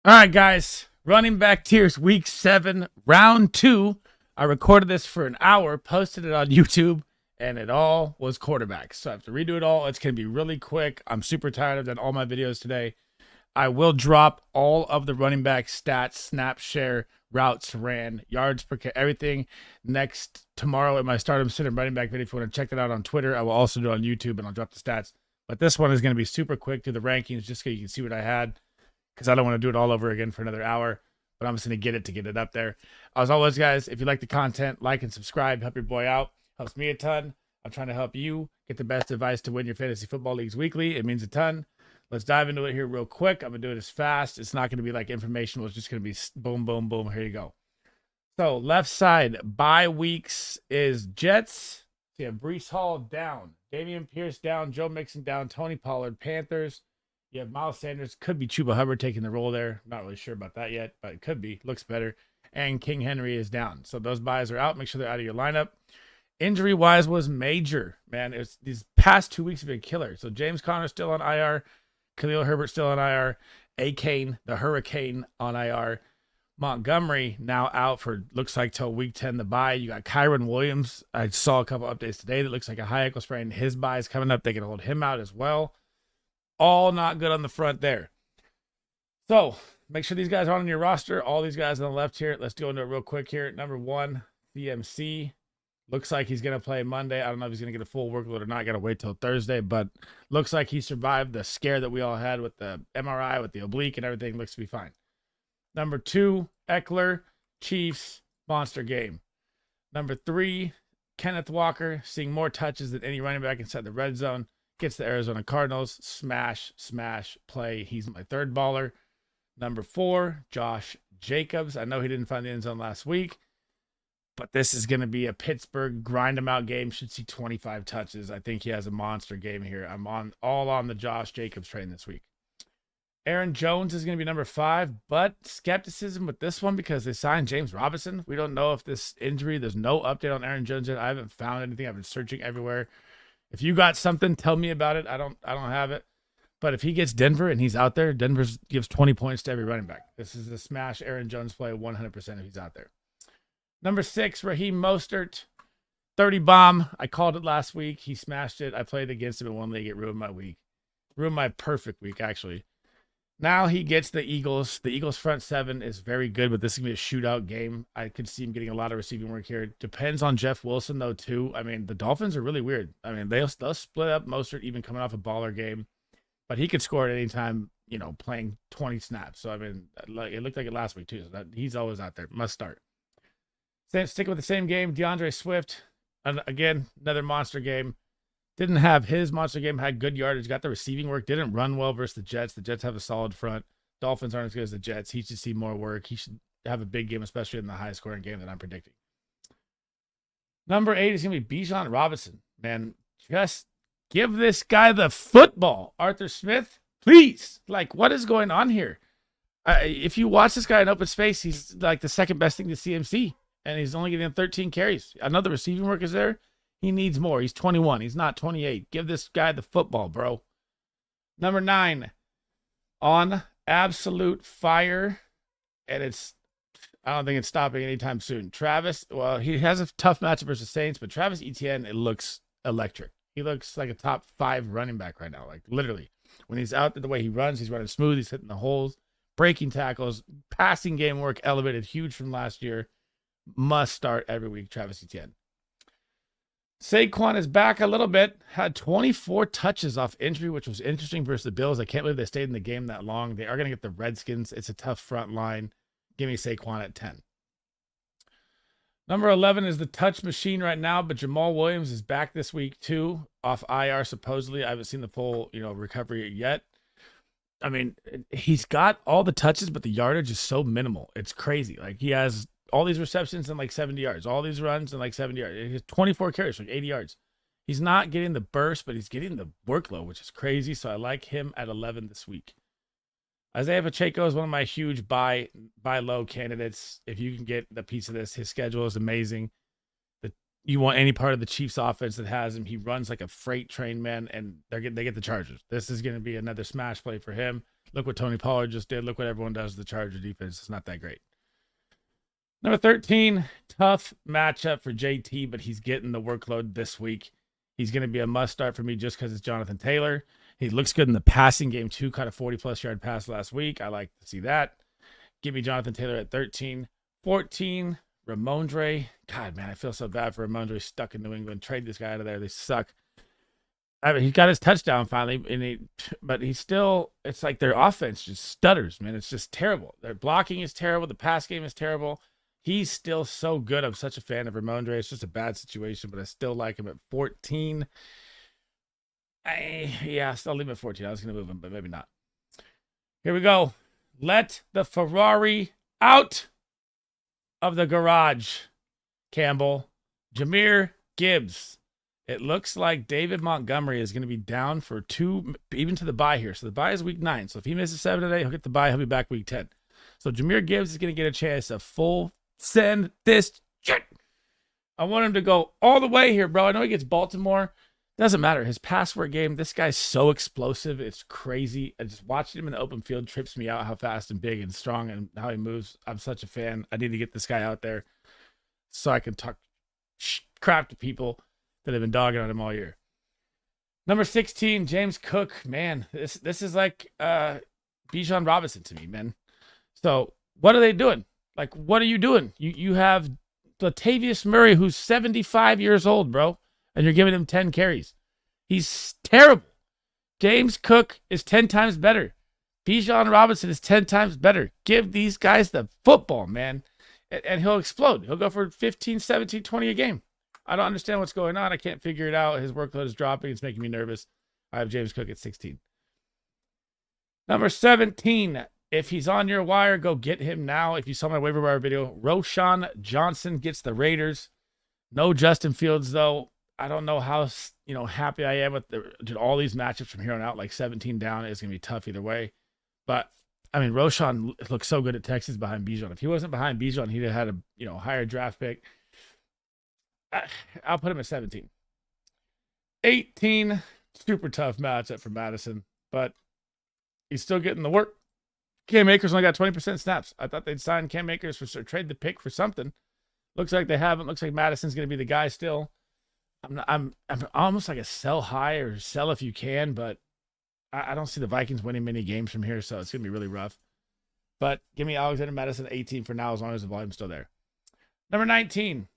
All right, guys. Running back tiers week 7, round 2. I recorded this for an hour, posted it on YouTube, and it all was quarterbacks. So I have to redo it all. It's going to be really quick. I'm super tired. I've done all my videos today. I will drop all of the running back stats, snap, share, routes ran, yards per carry, everything next tomorrow in my Stardom Center running back video. If you want to check that out on Twitter, I will also do it on YouTube, and I'll drop the stats. But this one is going to be super quick to the rankings just so you can see what I had, because I don't want to do it all over again for another hour. But I'm just going to get it up there. As always, guys, if you like the content, like and subscribe. Help your boy out. Helps me a ton. I'm trying to help you get the best advice to win your fantasy football leagues weekly. It means a ton. Let's dive into it here real quick. I'm going to do it as fast. It's not going to be like informational. It's just going to be boom, boom, boom. Here you go. So left side, bye weeks is Jets. So you have Breece Hall down. Dameon Pierce down. Joe Mixon down. Tony Pollard, Panthers. You have Miles Sanders. Could be Chuba Hubbard taking the role there. Not really sure about that yet, but it could be. Looks better. And King Henry is down. So those buys are out. Make sure they're out of your lineup. Injury-wise was major, man. It's these past 2 weeks have been killer. So James Conner still on IR. Khalil Herbert still on IR. A-Kane, the Hurricane, on IR. Montgomery now out for, looks like, till week 10, the bye. You got Kyron Williams. I saw a couple updates today that looks like a high ankle sprain. His bye is coming up. They can hold him out as well. All not good on the front there. So make sure these guys are on your roster. All these guys on the left here. Let's go into it real quick here. Number 1, CMC. Looks like he's going to play Monday. I don't know if he's going to get a full workload or not. Got to wait till Thursday, but looks like he survived the scare that we all had with the MRI, with the oblique and everything. Looks to be fine. Number 2, Eckler, Chiefs, monster game. Number 3, Kenneth Walker, seeing more touches than any running back inside the red zone. Gets the Arizona Cardinals. Smash, smash, play. He's my third baller. Number 4, Josh Jacobs. I know he didn't find the end zone last week, but this is going to be a Pittsburgh grind him out game. Should see 25 touches. I think he has a monster game here. I'm all on the Josh Jacobs train this week. Aaron Jones is going to be number 5, but skepticism with this one because they signed James Robinson. We don't know if this injury, there's no update on Aaron Jones yet. I haven't found anything. I've been searching everywhere. If you got something, tell me about it. I don't have it. But if he gets Denver and he's out there, Denver gives 20 points to every running back. This is the smash Aaron Jones play 100% if he's out there. Number 6, Raheem Mostert, 30 bomb. I called it last week. He smashed it. I played against him in one league. It ruined my week. Ruined my perfect week, actually. Now he gets the Eagles. The Eagles front 7 is very good, but this is going to be a shootout game. I could see him getting a lot of receiving work here. Depends on Jeff Wilson, though, too. I mean, the Dolphins are really weird. I mean, they'll split up Mostert, even coming off a baller game. But he could score at any time, playing 20 snaps. So, I mean, it looked like it last week, too. So he's always out there. Must start. Sticking with the same game, DeAndre Swift. And again, another monster game. Didn't have his monster game, had good yardage, got the receiving work, didn't run well versus the Jets. The Jets have a solid front. Dolphins aren't as good as the Jets. He should see more work. He should have a big game, especially in the high scoring game that I'm predicting. Number 8 is going to be Bijan Robinson. Man, just give this guy the football. Arthur Smith, please. Like, what is going on here? If you watch this guy in open space, he's like the second best thing to CMC, and he's only getting 13 carries. I know the receiving work is there. He needs more. He's 21. He's not 28. Give this guy the football, bro. Number 9, on absolute fire, and I don't think it's stopping anytime soon. Travis, well, he has a tough matchup versus Saints, but Travis Etienne, it looks electric. He looks like a top 5 running back right now. Like, literally. When he's out there, the way he runs, he's running smooth. He's hitting the holes, breaking tackles, passing game work elevated huge from last year. Must start every week, Travis Etienne. Saquon is back a little bit. Had 24 touches off injury, which was interesting versus the Bills. I can't believe they stayed in the game that long. They are going to get the Redskins. It's a tough front line. Give me Saquon at 10. Number 11 is the touch machine right now, but Jamal Williams is back this week too, off IR supposedly. I haven't seen the full, recovery yet. I mean, he's got all the touches, but the yardage is so minimal. It's crazy. Like, he has all these receptions and like 70 yards, all these runs and like 70 yards. He has 24 carries, like 80 yards. He's not getting the burst, but he's getting the workload, which is crazy. So I like him at 11 this week. Isaiah Pacheco is one of my huge buy low candidates. If you can get the piece of this, his schedule is amazing. You want any part of the Chiefs offense that has him. He runs like a freight train, man, and they get the Chargers. This is going to be another smash play for him. Look what Tony Pollard just did. Look what everyone does to the Charger defense. It's not that great. Number 13, tough matchup for JT, but he's getting the workload this week. He's going to be a must start for me just because it's Jonathan Taylor. He looks good in the passing game too. Caught a 40-plus yard pass last week. I like to see that. Give me Jonathan Taylor at 13. 14, Ramondre. God, man, I feel so bad for Ramondre stuck in New England. Trade this guy out of there. They suck. I mean, he got his touchdown finally, but he's still, it's like their offense just stutters, man. It's just terrible. Their blocking is terrible. The pass game is terrible. He's still so good. I'm such a fan of Ramondre. It's just a bad situation, but I still like him at 14. I'll still leave him at 14. I was going to move him, but maybe not. Here we go. Let the Ferrari out of the garage, Campbell. Jahmyr Gibbs. It looks like David Montgomery is going to be down for 2, even to the bye here. So the bye is week 9. So if he misses 7 today, he'll get the bye. He'll be back week 10. So Jahmyr Gibbs is going to get a chance to full send this shit. I want him to go all the way here, bro. I know he gets Baltimore. Doesn't matter. His password game, this guy's so explosive. It's crazy. I just watching him in the open field trips me out how fast and big and strong and how he moves. I'm such a fan. I need to get this guy out there so I can talk crap to people that have been dogging on him all year. Number 16, James Cook. Man, this is like Bijan Robinson to me, man. So what are they doing? Like, what are you doing? You have Latavius Murray, who's 75 years old, bro, and you're giving him 10 carries. He's terrible. James Cook is 10 times better. Bijan Robinson is 10 times better. Give these guys the football, man, and he'll explode. He'll go for 15, 17, 20 a game. I don't understand what's going on. I can't figure it out. His workload is dropping. It's making me nervous. I have James Cook at 16. Number 17, if he's on your wire, go get him now. If you saw my waiver wire video, Roschon Johnson gets the Raiders. No Justin Fields, though. I don't know how happy I am with all these matchups from here on out. Like 17 down is going to be tough either way. But, I mean, Roschon looks so good at Texas behind Bijan. If he wasn't behind Bijan, he'd have had a higher draft pick. I'll put him at 17. 18, super tough matchup for Madison, but he's still getting the work. Cam Akers only got 20% snaps. I thought they'd sign Cam Akers or trade the pick for something. Looks like they haven't. Looks like Madison's going to be the guy still. I'm almost like a sell high or sell if you can, but I don't see the Vikings winning many games from here, so it's going to be really rough. But give me Alexander Madison at 18 for now, as long as the volume's still there. Number 19.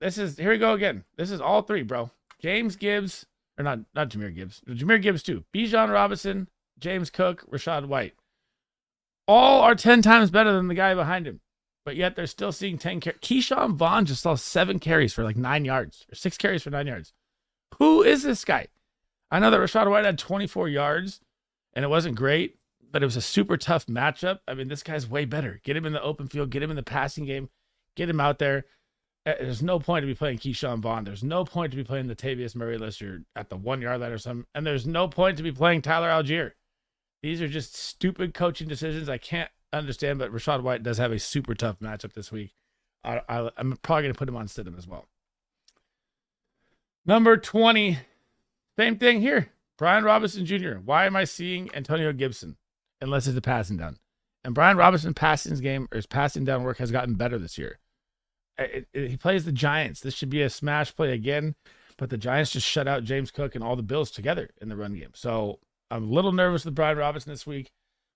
Here we go again. This is all 3, bro. James Gibbs, or not Jahmyr Gibbs. Jahmyr Gibbs too. Bijan Robinson, James Cook, Rachaad White. All are 10 times better than the guy behind him. But yet they're still seeing 10 carries. Keyshawn Vaughn just saw 7 carries for like 9 yards. Or 6 carries for 9 yards. Who is this guy? I know that Rachaad White had 24 yards, and it wasn't great, but it was a super tough matchup. I mean, this guy's way better. Get him in the open field. Get him in the passing game. Get him out there. There's no point to be playing Keyshawn Vaughn. There's no point to be playing Latavius Murray unless you're at the 1-yard line or something. And there's no point to be playing Tyler Algier. These are just stupid coaching decisions. I can't understand, but Rachaad White does have a super tough matchup this week. I'm probably going to put him on Stidham as well. Number 20, same thing here. Brian Robinson Jr. Why am I seeing Antonio Gibson unless it's a passing down? And Brian Robinson's passing down work has gotten better this year. He plays the Giants. This should be a smash play again, but the Giants just shut out James Cook and all the Bills together in the run game. So I'm a little nervous with Brian Robinson this week,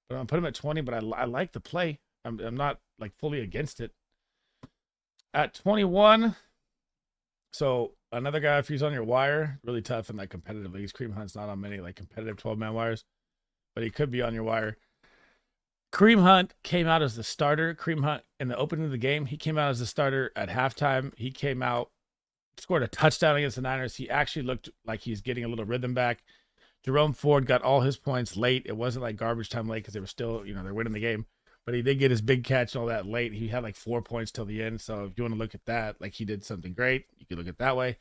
but I'm going to put him at 20, but I like the play. I'm not like fully against it. At 21, so another guy, if he's on your wire, really tough in like competitive leagues. Kareem Hunt's not on many like competitive 12-man wires, but he could be on your wire. Kareem Hunt came out as the starter. Kareem Hunt, in the opening of the game, he came out as the starter at halftime. He came out, scored a touchdown against the Niners. He actually looked like he's getting a little rhythm back. Jerome Ford got all his points late. It wasn't like garbage time late because they were still, they're winning the game. But he did get his big catch and all that late. He had like 4 points till the end. So if you want to look at that, like he did something great, you could look at it that way.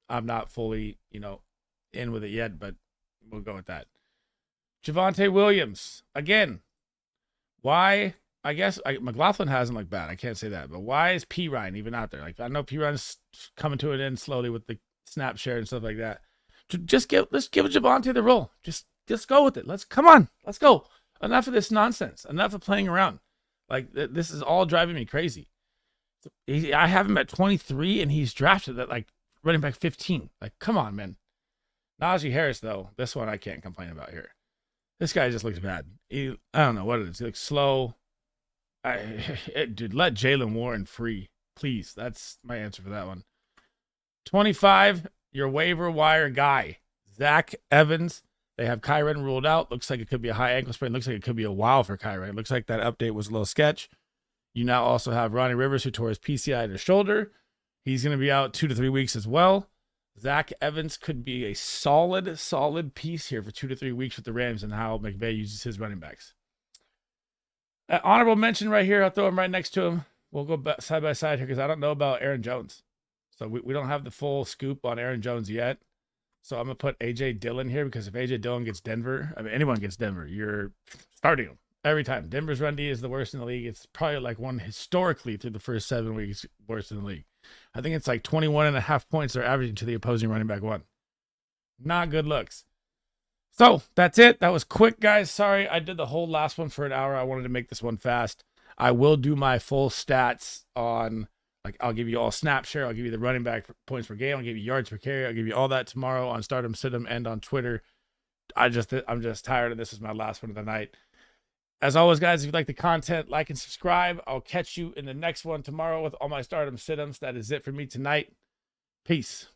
I'm not fully, in with it yet, but we'll go with that. Javonte Williams, again. Why? I guess McLaughlin hasn't looked bad. I can't say that. But why is P. Ryan even out there? Like, I know P. Ryan's coming to an end slowly with the snap share and stuff like that. Let's give Javonte the role. Just go with it. Let's go. Enough of this nonsense. Enough of playing around. Like, this is all driving me crazy. I have him at 23, and he's drafted at like running back 15. Like, come on, man. Najee Harris, though, this one I can't complain about here. This guy just looks bad. I don't know what it is. He looks slow. Dude, let Jalen Warren free, please. That's my answer for that one. 25, your waiver wire guy, Zach Evans. They have Kyren ruled out. Looks like it could be a high ankle sprain. Looks like it could be a while for Kyren. Looks like that update was a little sketch. You now also have Ronnie Rivers, who tore his PCI in his shoulder. He's going to be out 2 to 3 weeks as well. Zach Evans could be a solid piece here for 2 to 3 weeks with the Rams and how McVay uses his running backs. Honorable mention right here. I'll throw him right next to him. We'll go side by side here because I don't know about Aaron Jones. So we don't have the full scoop on Aaron Jones yet. So I'm going to put A.J. Dillon here because if A.J. Dillon gets Denver, I mean, anyone gets Denver, you're starting them every time. Denver's run D is the worst in the league. It's probably like one historically through the first 7 weeks worst in the league. I think it's like 21.5 points they're averaging to the opposing running back one. Not good looks. So that's it. That was quick, guys. Sorry, I did the whole last one for an hour. I wanted to make this one fast. I will do my full stats on, like, I'll give you all snap share. I'll give you the running back points per game. I'll give you yards per carry. I'll give you all that tomorrow on Stardom, Sid'em, and on Twitter. I'm just tired of this. Is my last one of the night. As always, guys, if you like the content, like and subscribe. I'll catch you in the next one tomorrow with all my Stardom Sid'ems. That is it for me tonight. Peace.